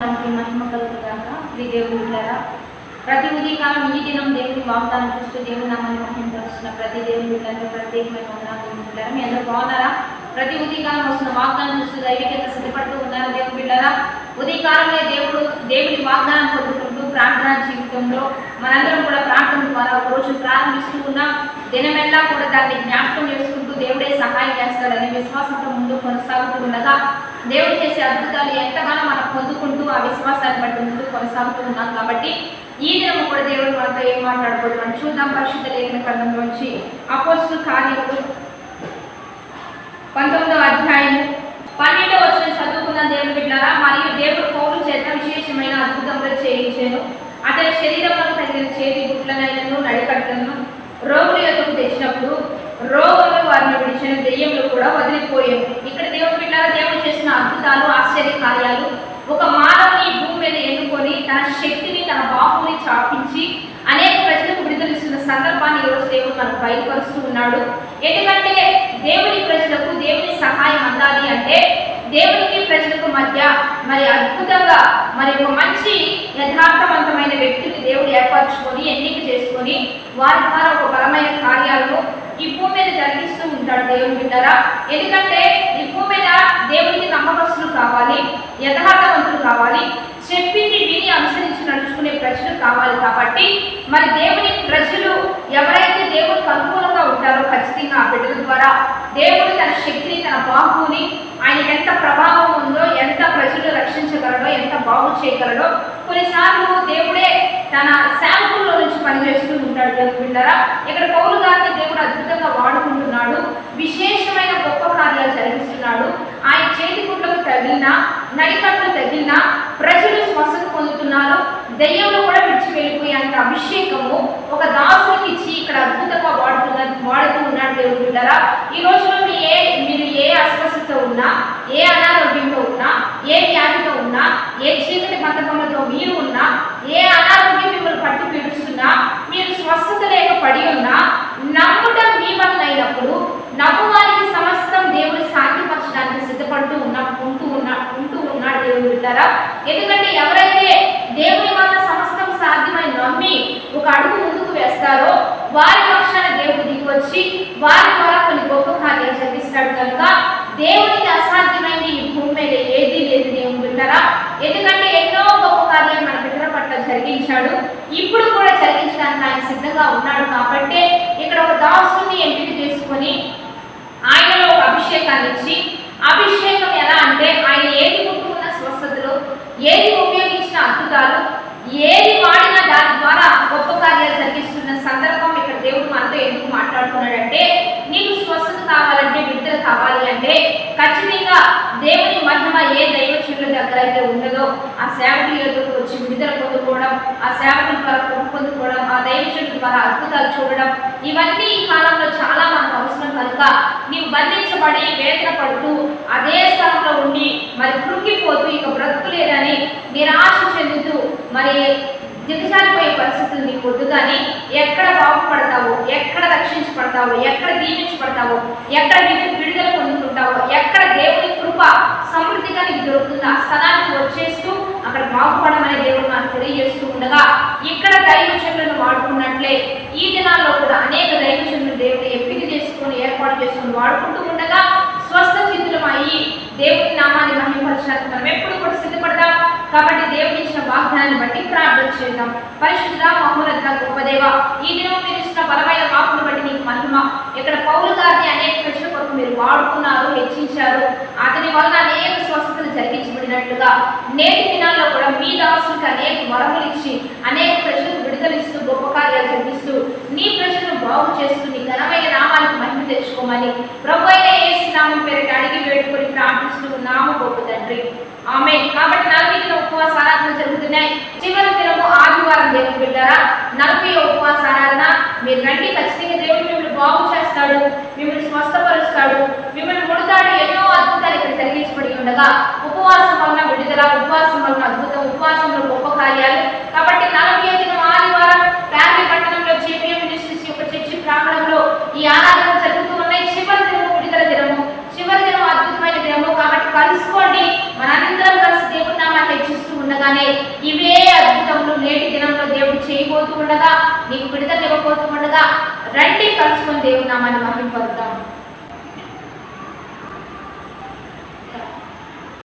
మహిమ కలుగుగాక. ప్రియ దేవుని బిడ్డలారా, ప్రతి ఉదయకాలం ఈ దినం దేవుని వాగ్దానం చూస్తూ దేవుని నామాన్ని మహిమపరుస్తున్న ప్రతి దేవుని బిడ్డలకు ప్రత్యేకమైన వందనాలు బిడ్డలారా. మీ అందరూ బాగున్నారా? ప్రతి ఉదయకాలం వస్తున్న వాగ్దానం చూస్తూ దైవికంగా సిద్ధపడుతూ ఉన్నారు దేవుని బిడ్డలారా. ఉదయకాలమే దేవుని వాగ్దానం పొందుకుంటూ ప్రార్థనా జీవితంలో మనందరం కూడా ప్రార్థన ద్వారా ఒక రోజు ప్రారంభిస్తూ ఉన్నాం. దినమెల్లా కూడా దాన్ని జ్ఞాపకం చేసుకుంటూ దేవుడే సహాయం చేస్తాడని విశ్వాసంతో ముందు కొనసాగుతూ ఉండగా దేవుడు చేసే అద్భుతాలు ఎంతగానో మనం పొందుకుంటూ ఆ విశ్వాసాన్ని బట్టి ముందు కొనసాగుతూ ఉన్నాం. కాబట్టి ఈ దినం కూడా దేవుడు మనతో ఏం మాట్లాడబోతున్నాడు చూద్దాం. పరిశుద్ధ లేఖన గ్రంథంలోంచి అపోస్తలుల కార్యములు 19వ అధ్యాయము 12వ వచనం చదువుకున్న దేవుని బిడ్డలారా. మరియు దేవుడు పౌలు చేత విశేషమైన అద్భుతములు చేయించాను. అతని శరీరంలో తగిన చేతి గుట్లనైనను నడికట్లను రోగుల యొద్దకు తెచ్చినప్పుడు రోగులు వారిని విడిచిన దెయ్యములు కూడా వదిలిపోయాయి. ఇక్కడ దేవుని బిడ్డలారా, దేవుడు చేసిన అద్భుతాలు, ఆశ్చర్య కార్యాలు, ఒక మానవుని భూమి మీద ఎన్నుకొని తన శక్తిని, తన బాహుని చాపించి అనేక ప్రజలకు విడుదలిస్తున్న సందర్భాన్ని ఈరోజు దేవుడు మనకు బయలుపరుస్తూ ఉన్నాడు. ఎందుకంటే దేవుని ప్రజలకు దేవుని సహాయం అందాలి అంటే దేవునికి ప్రజలకు మధ్య మరి అద్భుతంగా మరి ఒక మంచి యథార్థవంతమైన వ్యక్తిని దేవుడు ఏర్పరచుకొని ఎన్నిక చేసుకొని వారి ద్వారా ఒక బలమైన కార్యాలను ఈ భూమి మీద జరిగిస్తూ ఉంటాడు దేవుని బిడ్డలారా. ఎందుకంటే ఈ భూమి మీద దేవునికి నమ్మకస్తులు కావాలి, యథార్థవంతులు కావాలి, చెప్పింది విని అనుసరించి నడుచుకునే ప్రజలు కావాలి. కాబట్టి మరి దేవుని ప్రజలు ఎవరైతే దేవునికి అనుకూలంగా ఉంటారో ఖచ్చితంగా ఆ బిడ్డల ద్వారా దేవుడు తన శక్తిని, తన బాహుని, ఆయనకి ఎంత ప్రభావం ఉందో, ఎంత ప్రజలు రక్షించగలడో, ఎంత బాగు చేయగలడో కొన్నిసార్లు దేవుడే తన శాంపుల్లో నుంచి పనిచేస్తూ ఉంటాడు దేవుని బిడ్డలారా. ఇక్కడ పౌలు గారిని దేవుడు అద్భుతంగా వాడుకుంటున్నాడు, విశేషమైన గొప్ప కార్యాలు జరిగిస్తున్నాడు. ఆయన చేతి గుడ్లకు తగిలిన, నడికట్లు తగిలిన ప్రజలు స్వస్థత పొందుతున్నారు, దెయ్యంలో కూడా విడిచి వెళ్ళిపోయేంత అభిషేకము ఒక దాసునికి ఇచ్చి ఇక్కడ అద్భుతంగా వాడుతూ ఉన్నాడు దేవుని బిడ్డలారా. ఈ రోజులో మీరు ఏ అస్వస్థత ఉన్నా, ఏ అనారోగ్యంతో ఉన్నా, ఏ వ్యాధితో ఉన్నా, ఏ చీకటి బద్ధకములతో మీరు ఉన్నా, ఏ అనారోగ్యం మిమ్మల్ని పట్టి పీడిస్తున్నా, మీరు స్వస్థత లేక పడి ఉన్నా, నమ్మటం మీ వల్ల అయినప్పుడు నమ్మువారికి సమస్తం దేవుడు సాధ్యపరచడానికి సిద్ధపడుతూ ఉంటూ ఉన్నాడు దేవుని బిడ్డలారా. ఎందుకంటే ఎవరైతే దేవుని వల్ల సమస్తం సాధ్యమని నమ్మి ఒక అడుగు ముందుకు వేస్తారో వారి పక్షాన దేవుడు దిగివచ్చి వారి ద్వారా కొన్ని గొప్ప కార్యాలు జరిగిస్తాడు. కనుక దేవునికి అసాధ్యమైన ఈ భూమి మీద ఏది లేదు దేవుని బిడ్డలారా. ఎందుకంటే ఎన్నో గొప్ప కార్యాలు మన బిడ్డల పట్ల జరిగించాడు, ఇప్పుడు కూడా జరిగించడానికి ఆయన సిద్ధంగా ఉన్నాడు. కాబట్టి ఇక్కడ ఒక దాసుని ఎంపిక చేసుకొని ఆయనలో ఒక అభిషేకాన్ని ఇచ్చి, అభిషేకం ఎలా అంటే ఆయన ఏది ముట్టుకున్న స్వస్థతలు, ఏది ఉపయోగించిన అద్భుతాలు, ఏది వాడినా దాని ద్వారా గొప్ప కార్యాలు జరిగిస్తున్న సందర్భం ఇక్కడ దేవుడు మనతో ఎందుకు మాట్లాడుతున్నాడంటే, నీకు స్వస్థత కావాలంటే, విడుదల కావాలి అంటే ఖచ్చితంగా దేవుని మహిమ ఏ దైవజనుల దగ్గర అయితే ఉన్నదో ఆ సేవకుల యొద్దకు వచ్చి విడుదల పొందుకోవడం, ఆ సేవకుల ద్వారా పొందుకోవడం, ఆ దైవజనుల ద్వారా అద్భుతాలు చూడడం, ఇవన్నీ ఈ కాలంలో చాలా మనకు అవసరం. కనుక నీవు బంధించబడి వేదన పడుతూ అదే స్థలంలో ఉండి మరి కృంగిపోతూ ఇక బ్రతుకులేదని నిరాశ చెందుతూ మరి దిగజారిపోయే పరిస్థితులు నీకు వద్దు. కానీ ఎక్కడ బాగుపడతావో, ఎక్కడ రక్షించబడతావో, ఎక్కడ దీవించబడతావో, ఎక్కడ విడుదల పొందుకుంటావో, ఎక్కడ దేవుని కృప సమృద్ధిగా నీకు దొరుకుతుంది ఆ స్థలానికి వచ్చేస్తూ అక్కడ బాగుపడమనే దేవుడు మనకు తెలియజేస్తూ ఉండగా ఇక్కడ దైవజనులను వాడుకున్నట్లే ఈ దినాల్లో కూడా అనేక దైవజనులు దేవుడు ఎంపిక చేసుకొని ఏర్పాటు చేసుకొని వాడుకుంటూ ఉండగా స్వస్థ చిత్తులం అయ్యి దేవుని నామాన్ని మహిమపరచడానికి మనం ఎప్పుడు కూడా సిద్ధపడదాం. కాబట్టి దేవుని ఇచ్చిన వాగ్దానాన్ని బట్టి ప్రార్థన చేద్దాం. పరిశుద్ధ మహోన్నత గొప్ప దేవ, ఈ దినం మీరు ఇచ్చిన బలమైన వాక్కును బట్టి నీకు మహిమ. ఇక్కడ పౌలు గారిని అనేక ప్రజల కొరకు మీరు వాడుకున్నారు, హెచ్చించారు. అతని వలన అనేక స్వస్థతలు జరిగించబడినట్లుగా నేటి దినాల్లో కూడా మీ దాసులకు అనేక వరములు ఇచ్చి అనేక ప్రజలకు విడుదలిస్తూ గొప్ప కార్యాలు జరిగిస్తూ నీ ప్రజలను బాగు చేస్తూ నీ ఘనమైన నామానికి మహిమ తెచ్చుకోమని ప్రభువైన యేసు నామం పేరిట అడిగి వేడుకొని ప్రార్థిస్తూ ఉన్నాము గొప్ప తండ్రి, ఆమేన్. కాబట్టి 40 దిన ఉపవాస ఆరాధన జరుగుతున్నాయి. చివరి దినము ఆదివారం దేవుని బిడ్డలారా 40 ఉపవాస ఆరాధన. మీరు రండి, ఖచ్చితంగా దేవుడు మిమ్మల్ని బాగు చేస్తాడు, మిమ్మల్ని స్వస్థపరుస్తాడు, మిమ్మల్ని ముడతాడు. ఎన్నో అద్భుతాలు ఇక్కడ జరిగించబడి ఉండగా ఉపవాసం వలన విడుదల, ఉపవాసం వలన అద్భుతం, ఉపవాసంలో గొప్ప కార్యాలు. కాబట్టి 40వ దినం ఆదివారం ఫ్యామిలీ పట్టణంలో జేపీఎం మినిస్ట్రీస్ యొక్క చర్చి ప్రాంగణంలో ఈ ఆరాధన జరుగుతూ ఉన్నాయి. చివరి దినము విడుదల దినము, చివరి దినం అద్భుతమైన దినము. కాబట్టి కలుసుకోండి, మనందరం కలిసి దేవుని నామాన్ని హెచ్చిస్తూ ఉండగా ఉన్నట్లుగానే ఇవే అద్భుతములు నేటి దినంలో దేవుడు చేయబోతూ ఉండగా, నీకు విడుదల ఇవ్వబోతూ ఉండగా రండి కలుసుకొని దేవుని నామాన్ని మహిమపరుద్దాం.